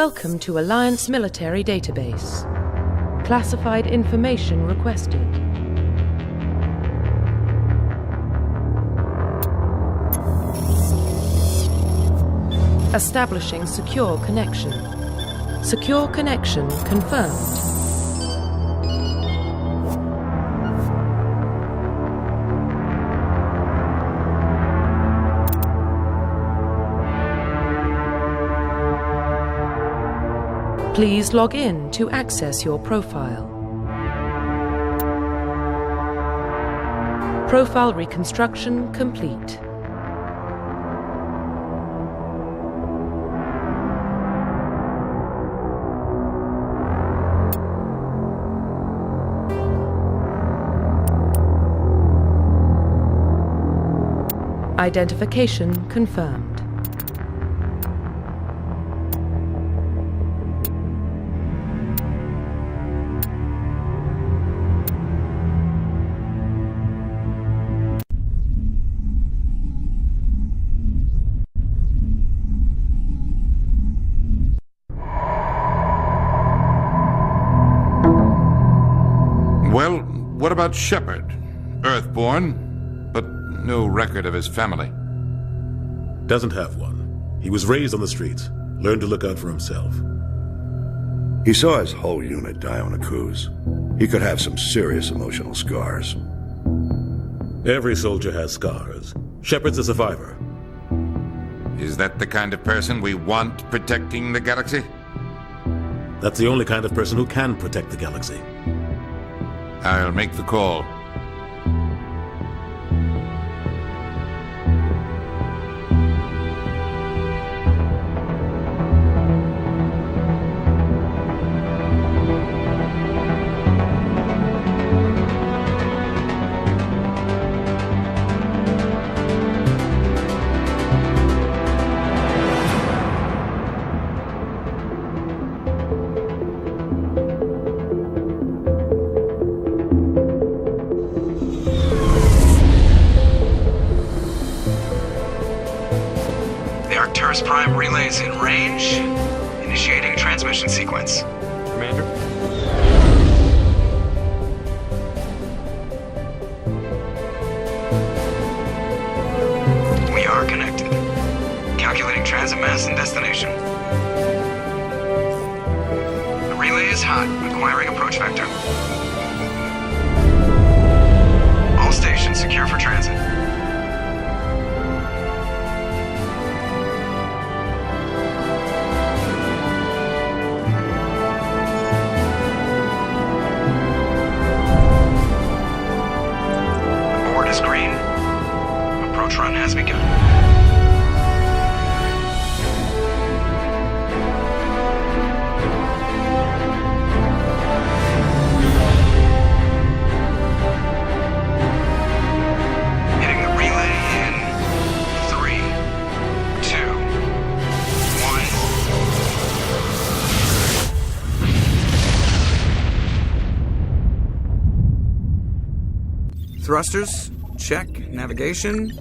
Welcome to Alliance Military Database. Classified information requested. Establishing secure connection. Secure connection confirmed. Please log in to access your profile. Profile reconstruction complete. Identification confirmed. Well, what about Shepard? Earthborn, but no record of his family. Doesn't have one. He was raised on the streets, learned to look out for himself. He saw his whole unit die on a cruise. He could have some serious emotional scars. Every soldier has scars. Shepard's a survivor. Is that the kind of person we want protecting the galaxy? That's the only kind of person who can protect the galaxy. I'll make the call. Prime relays in range. Initiating transmission sequence. Commander? We are connected. Calculating transit mass and destination. The relay is hot, acquiring approach vector. All stations secure for transit. Run has begun. Hitting the relay in 3, 2, 1. Thrusters, check. Navigation,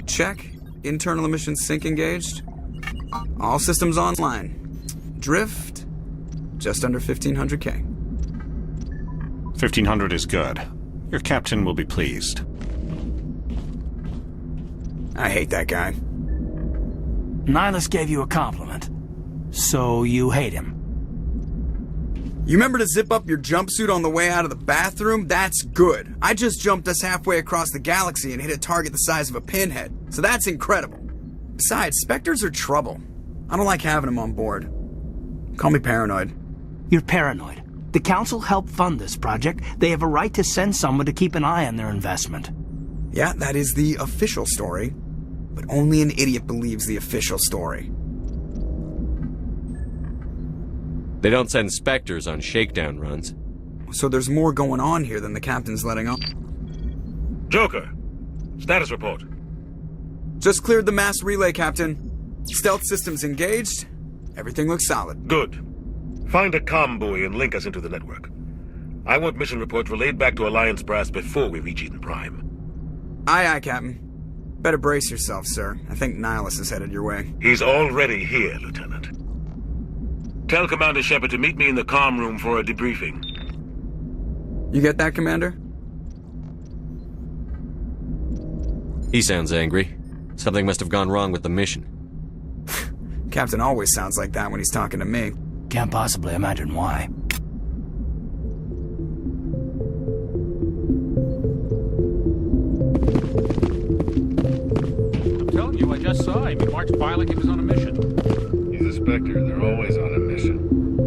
check. Internal emissions sync engaged. All systems online. Drift, just under 1,500K. 1,500 is good. Your captain will be pleased. I hate that guy. Nihilus gave you a compliment. So you hate him. You remember to zip up your jumpsuit on the way out of the bathroom? That's good. I just jumped us halfway across the galaxy and hit a target the size of a pinhead. So that's incredible. Besides, Spectres are trouble. I don't like having them on board. Call me paranoid. You're paranoid. The Council helped fund this project. They have a right to send someone to keep an eye on their investment. Yeah, that is the official story. But only an idiot believes the official story. They don't send Spectres on shakedown runs. So there's more going on here than the captain's letting on. Joker, status report. Just cleared the mass relay, Captain. Stealth systems engaged. Everything looks solid. Good. Find a comm buoy and link us into the network. I want mission reports relayed back to Alliance brass before we reach Eden Prime. Aye, aye, Captain. Better brace yourself, sir. I think Nihilus is headed your way. He's already here, Lieutenant. Tell Commander Shepard to meet me in the comm room for a debriefing. You get that, Commander? He sounds angry. Something must have gone wrong with the mission. Captain always sounds like that when he's talking to me. Can't possibly imagine why. I'm telling you, I just saw him. He marched by like he was on a mission. He's a Spectre. They're always on a mission.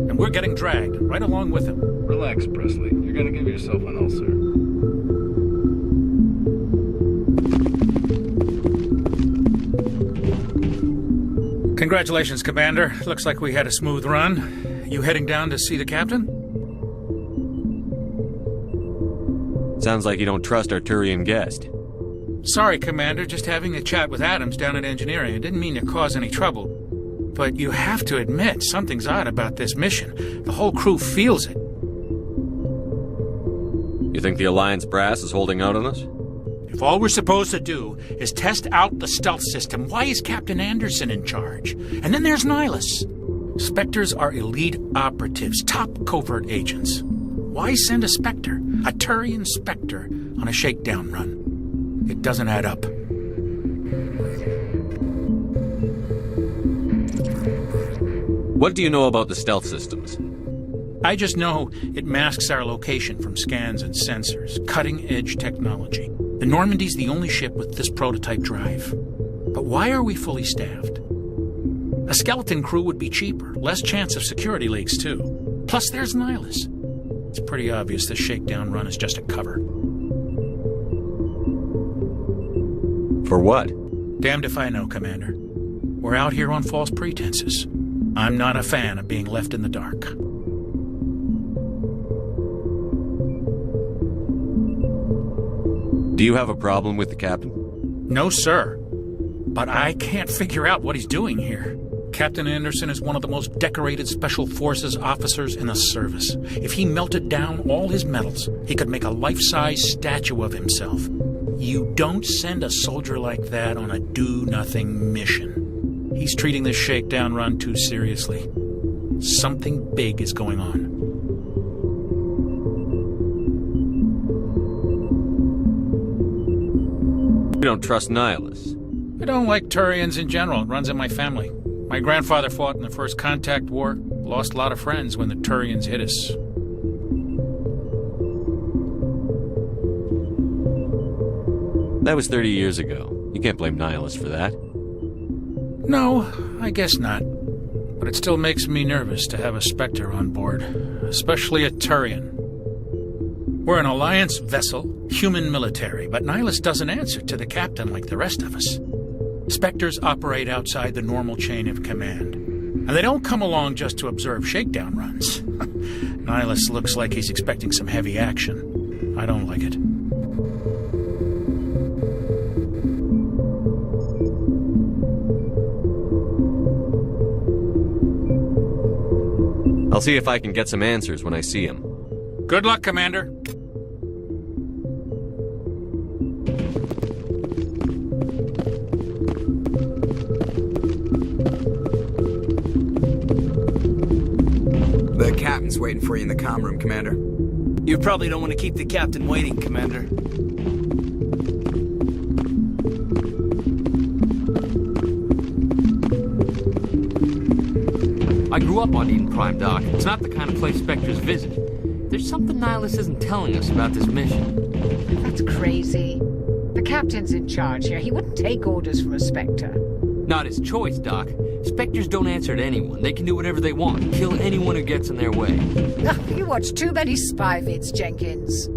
And we're getting dragged, right along with him. Relax, Presley. You're gonna give yourself an ulcer. Congratulations, Commander. Looks like we had a smooth run. You heading down to see the captain? Sounds like you don't trust our Turian guest. Sorry, Commander. Just having a chat with Adams down at engineering. I didn't mean to cause any trouble. But you have to admit, something's odd about this mission. The whole crew feels it. You think the Alliance brass is holding out on us? If all we're supposed to do is test out the stealth system, why is Captain Anderson in charge? And then there's Nihilus. Spectres are elite operatives, top covert agents. Why send a Spectre, a Turian Spectre, on a shakedown run? It doesn't add up. What do you know about the stealth systems? I just know it masks our location from scans and sensors. Cutting-edge technology. The Normandy's the only ship with this prototype drive. But why are we fully staffed? A skeleton crew would be cheaper, less chance of security leaks, too. Plus, there's Nihilus. It's pretty obvious this shakedown run is just a cover. For what? Damned if I know, Commander. We're out here on false pretenses. I'm not a fan of being left in the dark. Do you have a problem with the captain? No, sir. But I can't figure out what he's doing here. Captain Anderson is one of the most decorated Special Forces officers in the service. If he melted down all his medals, he could make a life-size statue of himself. You don't send a soldier like that on a do-nothing mission. He's treating this shakedown run too seriously. Something big is going on. You don't trust Nihilus. I don't like Turians in general. It runs in my family. My grandfather fought in the First Contact War. Lost a lot of friends when the Turians hit us. That was 30 years ago. You can't blame Nihilus for that. No, I guess not. But it still makes me nervous to have a Spectre on board. Especially a Turian. We're an Alliance vessel, human military, but Nihilus doesn't answer to the captain like the rest of us. Spectres operate outside the normal chain of command. And they don't come along just to observe shakedown runs. Nihilus looks like he's expecting some heavy action. I don't like it. I'll see if I can get some answers when I see him. Good luck, Commander. The captain's waiting for you in the comm room, Commander. You probably don't want to keep the captain waiting, Commander. I grew up on Eden Prime, Doc. It's not the kind of place Spectres visit. There's something Nihilus isn't telling us about this mission. That's crazy. The captain's in charge here. He wouldn't take orders from a Spectre. Not his choice, Doc. Spectres don't answer to anyone. They can do whatever they want. Kill anyone who gets in their way. You watch too many spy vids, Jenkins.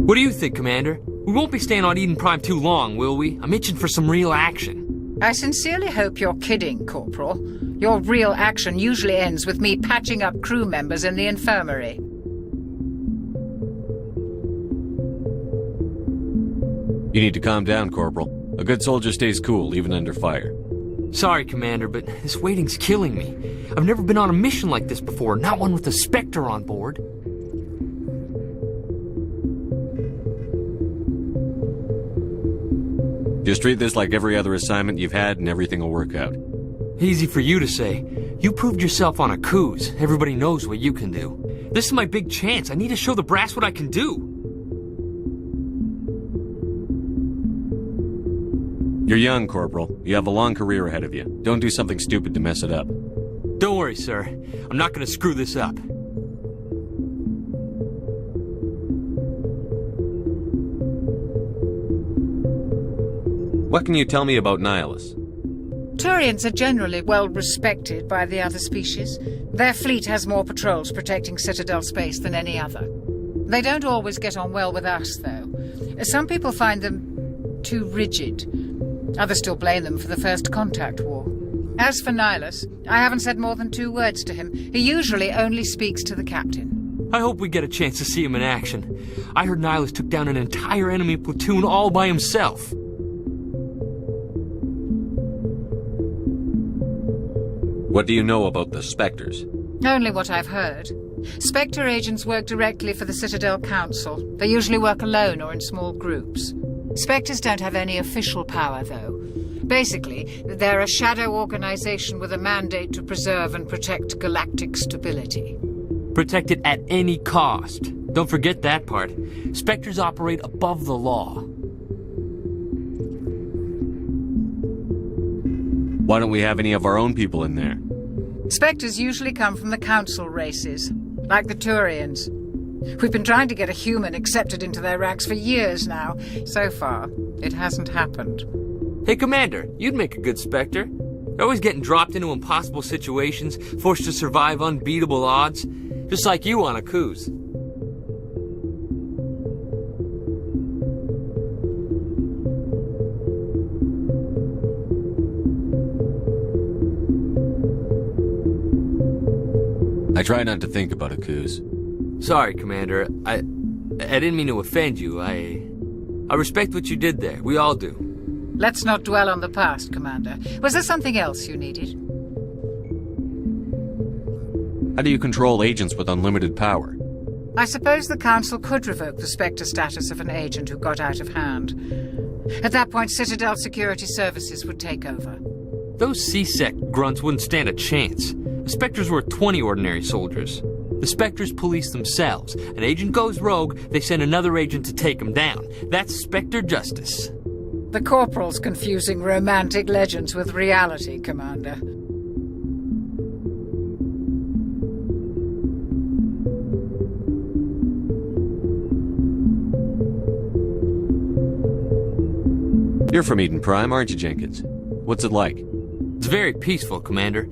What do you think, Commander? We won't be staying on Eden Prime too long, will we? I'm itching for some real action. I sincerely hope you're kidding, Corporal. Your real action usually ends with me patching up crew members in the infirmary. You need to calm down, Corporal. A good soldier stays cool, even under fire. Sorry, Commander, but this waiting's killing me. I've never been on a mission like this before, not one with a Spectre on board. Just treat this like every other assignment you've had and everything will work out. Easy for you to say. You proved yourself on a cruise. Everybody knows what you can do. This is my big chance. I need to show the brass what I can do. You're young, Corporal. You have a long career ahead of you. Don't do something stupid to mess it up. Don't worry, sir. I'm not gonna screw this up. What can you tell me about Nihilus? Turians are generally well respected by the other species. Their fleet has more patrols protecting Citadel space than any other. They don't always get on well with us, though. Some people find them too rigid. Others still blame them for the First Contact War. As for Nihilus, I haven't said more than 2 words to him. He usually only speaks to the captain. I hope we get a chance to see him in action. I heard Nihilus took down an entire enemy platoon all by himself. What do you know about the Spectres? Only what I've heard. Spectre agents work directly for the Citadel Council. They usually work alone or in small groups. Spectres don't have any official power, though. Basically, they're a shadow organization with a mandate to preserve and protect galactic stability. Protect it at any cost. Don't forget that part. Spectres operate above the law. Why don't we have any of our own people in there? Spectres usually come from the Council races, like the Turians. We've been trying to get a human accepted into their ranks for years now. So far, it hasn't happened. Hey, Commander, you'd make a good Spectre. You're always getting dropped into impossible situations, forced to survive unbeatable odds, just like you on a cruise. I try not to think about Akuz. Sorry, Commander. I didn't mean to offend you. I respect what you did there. We all do. Let's not dwell on the past, Commander. Was there something else you needed? How do you control agents with unlimited power? I suppose the Council could revoke the Spectre status of an agent who got out of hand. At that point, Citadel Security Services would take over. Those C-Sec grunts wouldn't stand a chance. The Spectres were 20 ordinary soldiers. The Spectres police themselves. An agent goes rogue, they send another agent to take him down. That's Spectre justice. The Corporal's confusing romantic legends with reality, Commander. You're from Eden Prime, aren't you, Jenkins? What's it like? It's very peaceful, Commander.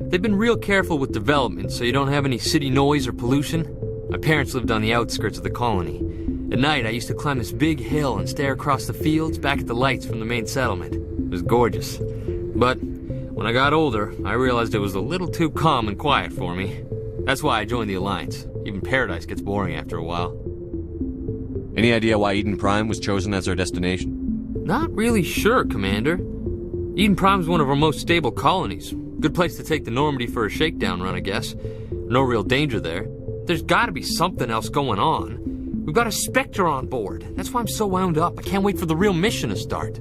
They've been real careful with development, so you don't have any city noise or pollution. My parents lived on the outskirts of the colony. At night, I used to climb this big hill and stare across the fields back at the lights from the main settlement. It was gorgeous. But when I got older, I realized it was a little too calm and quiet for me. That's why I joined the Alliance. Even Paradise gets boring after a while. Any idea why Eden Prime was chosen as our destination? Not really sure, Commander. Eden Prime's one of our most stable colonies. Good place to take the Normandy for a shakedown run, I guess. No real danger there. There's gotta be something else going on. We've got a Spectre on board. That's why I'm so wound up. I can't wait for the real mission to start.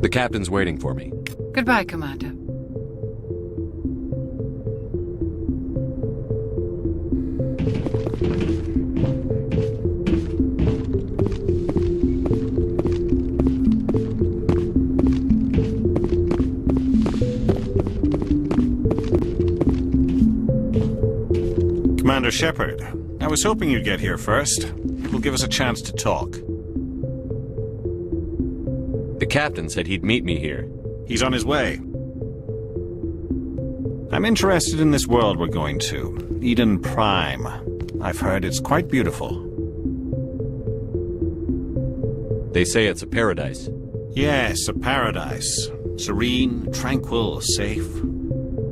The captain's waiting for me. Goodbye, Commander. Commander Shepard, I was hoping you'd get here first. It will give us a chance to talk. The captain said he'd meet me here. He's on his way. I'm interested in this world we're going to, Eden Prime. I've heard it's quite beautiful. They say it's a paradise. Yes, a paradise. Serene, tranquil, safe.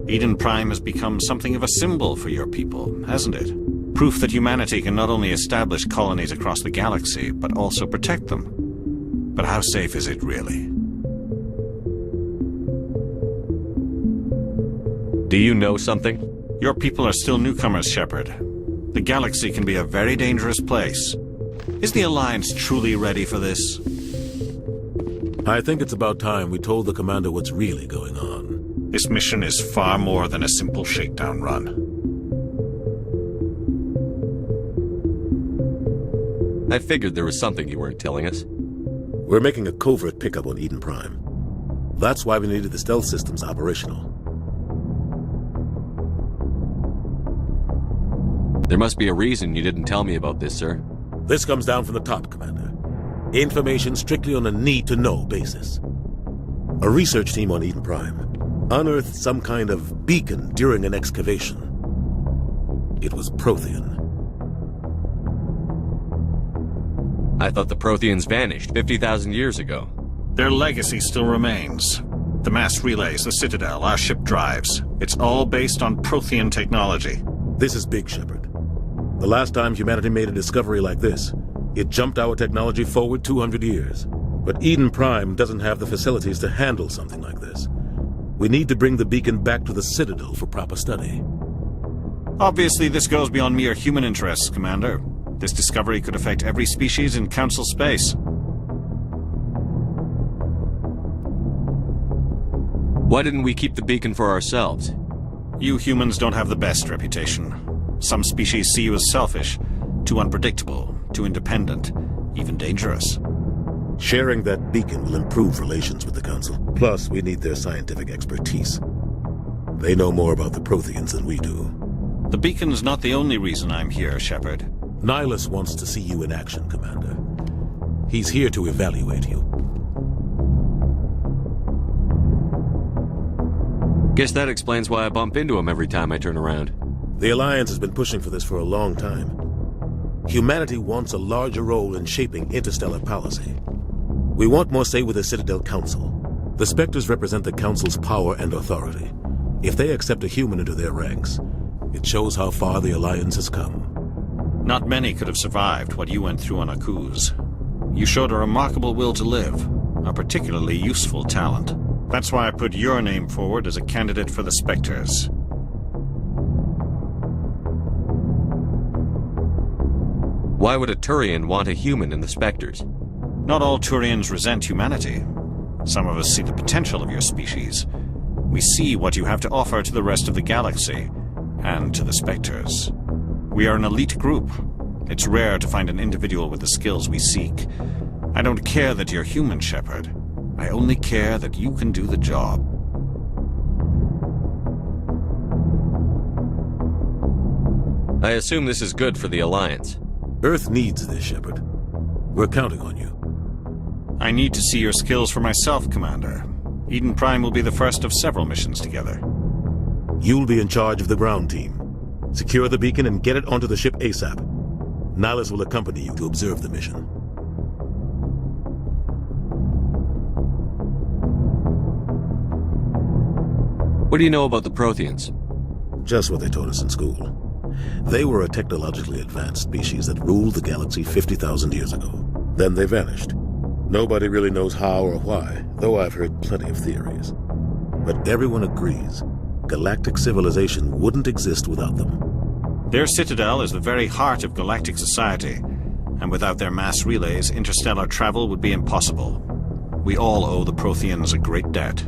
Eden Prime has become something of a symbol for your people, hasn't it? Proof that humanity can not only establish colonies across the galaxy, but also protect them. But how safe is it really? Do you know something? Your people are still newcomers, Shepard. The galaxy can be a very dangerous place. Is the Alliance truly ready for this? I think it's about time we told the Commander what's really going on. This mission is far more than a simple shakedown run. I figured there was something you weren't telling us. We're making a covert pickup on Eden Prime. That's why we needed the stealth systems operational. There must be a reason you didn't tell me about this, sir. This comes down from the top, Commander. Information strictly on a need-to-know basis. A research team on Eden Prime unearthed some kind of beacon during an excavation. It was Prothean. I thought the Protheans vanished 50,000 years ago. Their legacy still remains. The mass relays, the Citadel, our ship drives. It's all based on Prothean technology. This is big, Shepard. The last time humanity made a discovery like this, it jumped our technology forward 200 years. But Eden Prime doesn't have the facilities to handle something like this. We need to bring the beacon back to the Citadel for proper study. Obviously, this goes beyond mere human interests, Commander. This discovery could affect every species in Council space. Why didn't we keep the beacon for ourselves? You humans don't have the best reputation. Some species see you as selfish, too unpredictable, too independent, even dangerous. Sharing that beacon will improve relations with the Council. Plus, we need their scientific expertise. They know more about the Protheans than we do. The beacon's not the only reason I'm here, Shepard. Nihilus wants to see you in action, Commander. He's here to evaluate you. Guess that explains why I bump into him every time I turn around. The Alliance has been pushing for this for a long time. Humanity wants a larger role in shaping interstellar policy. We want more say with the Citadel Council. The Spectres represent the Council's power and authority. If they accept a human into their ranks, it shows how far the Alliance has come. Not many could have survived what you went through on Akuz. You showed a remarkable will to live, a particularly useful talent. That's why I put your name forward as a candidate for the Spectres. Why would a Turian want a human in the Spectres? Not all Turians resent humanity. Some of us see the potential of your species. We see what you have to offer to the rest of the galaxy, and to the Spectres. We are an elite group. It's rare to find an individual with the skills we seek. I don't care that you're human, Shepard. I only care that you can do the job. I assume this is good for the Alliance. Earth needs this, Shepard. We're counting on you. I need to see your skills for myself, Commander. Eden Prime will be the first of several missions together. You'll be in charge of the ground team. Secure the beacon and get it onto the ship ASAP. Nihilus will accompany you to observe the mission. What do you know about the Protheans? Just what they taught us in school. They were a technologically advanced species that ruled the galaxy 50,000 years ago. Then they vanished. Nobody really knows how or why, though I've heard plenty of theories. But everyone agrees, galactic civilization wouldn't exist without them. Their citadel is the very heart of galactic society, and without their mass relays, interstellar travel would be impossible. We all owe the Protheans a great debt.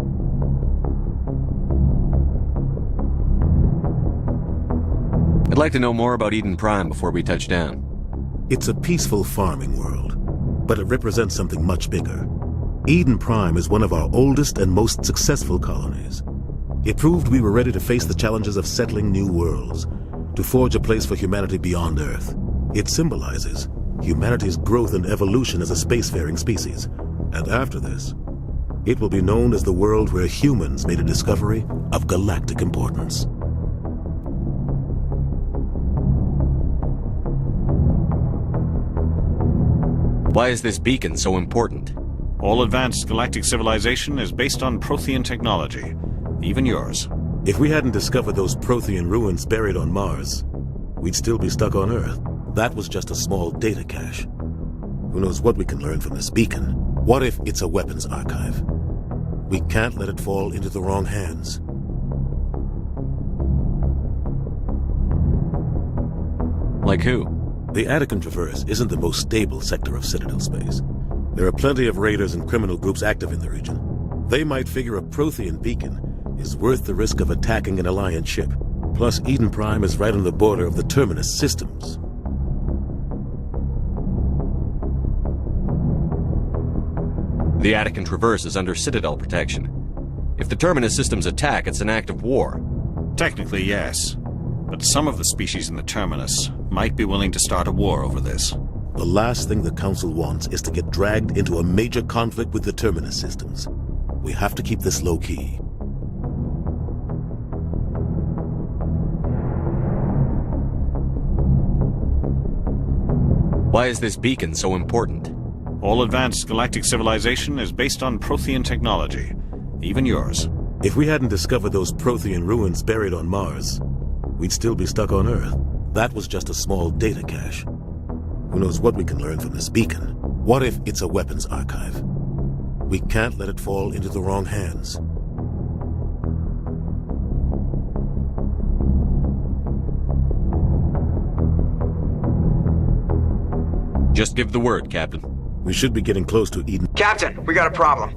I'd like to know more about Eden Prime before we touch down. It's a peaceful farming world, but it represents something much bigger. Eden Prime is one of our oldest and most successful colonies. It proved we were ready to face the challenges of settling new worlds, to forge a place for humanity beyond Earth. It symbolizes humanity's growth and evolution as a spacefaring species. And after this, it will be known as the world where humans made a discovery of galactic importance. Why is this beacon so important? All advanced galactic civilization is based on Prothean technology, even yours. If we hadn't discovered those Prothean ruins buried on Mars, we'd still be stuck on Earth. That was just a small data cache. Who knows what we can learn from this beacon? What if it's a weapons archive? We can't let it fall into the wrong hands. Like who? The Attican Traverse isn't the most stable sector of Citadel space. There are plenty of raiders and criminal groups active in the region. They might figure a Prothean beacon is worth the risk of attacking an Alliance ship. Plus, Eden Prime is right on the border of the Terminus systems. The Attican Traverse is under Citadel protection. If the Terminus systems attack, it's an act of war. Technically, yes. But some of the species in the Terminus might be willing to start a war over this. The last thing the Council wants is to get dragged into a major conflict with the Terminus systems. We have to keep this low-key. Why is this beacon so important? All advanced galactic civilization is based on Prothean technology. Even yours. If we hadn't discovered those Prothean ruins buried on Mars, we'd still be stuck on Earth. That was just a small data cache. Who knows what we can learn from this beacon? What if it's a weapons archive? We can't let it fall into the wrong hands. Just give the word, Captain. We should be getting close to Eden. Captain, we got a problem.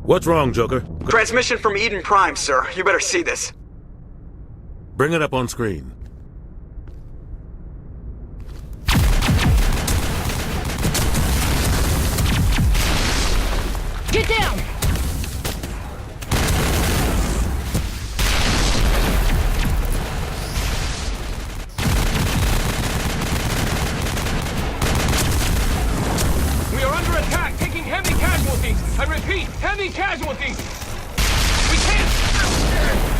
What's wrong, Joker? Transmission from Eden Prime, sir. You better see this. Bring it up on screen. Get down! We are under attack, taking heavy casualties. I repeat, heavy casualties. We can't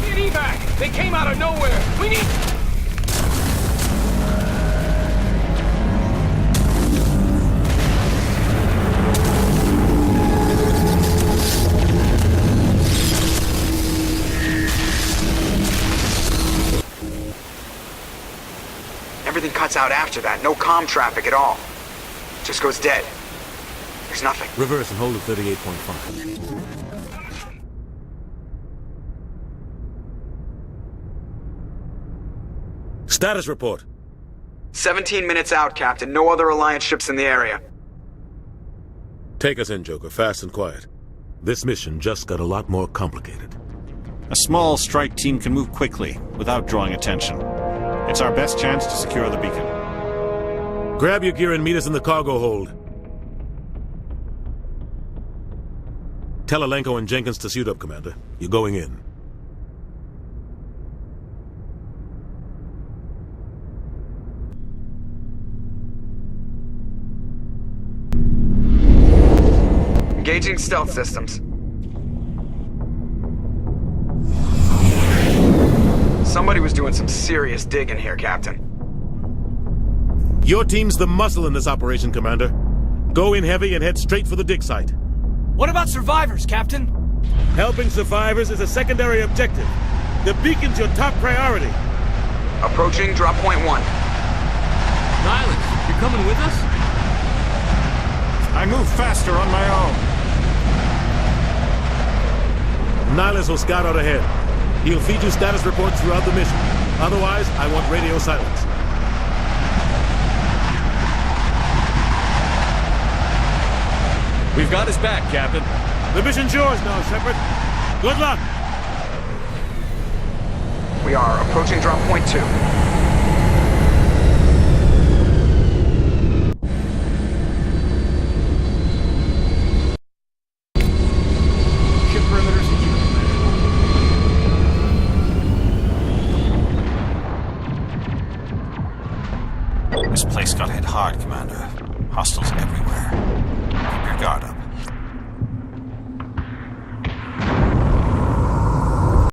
get evac. They came out of nowhere. We need... Everything cuts out after that. No comm traffic at all. Just goes dead. There's nothing. Reverse and hold at 38.5. Status report. 17 minutes out, Captain. No other Alliance ships in the area. Take us in, Joker. Fast and quiet. This mission just got a lot more complicated. A small strike team can move quickly, without drawing attention. It's our best chance to secure the beacon. Grab your gear and meet us in the cargo hold. Tell Alenko and Jenkins to suit up, Commander. You're going in. Engaging stealth systems. Somebody was doing some serious digging here, Captain. Your team's the muscle in this operation, Commander. Go in heavy and head straight for the dig site. What about survivors, Captain? Helping survivors is a secondary objective. The beacon's your top priority. Approaching drop point 1. Nihilus, you're coming with us? I move faster on my own. Nihilus will scout out ahead. He'll feed you status reports throughout the mission. Otherwise, I want radio silence. We've got his back, Captain. The mission's yours now, Shepard. Good luck! We are approaching drop point 2. Ship perimeter secure. This place got hit hard, Commander. Hostiles everywhere. Keep your guard up.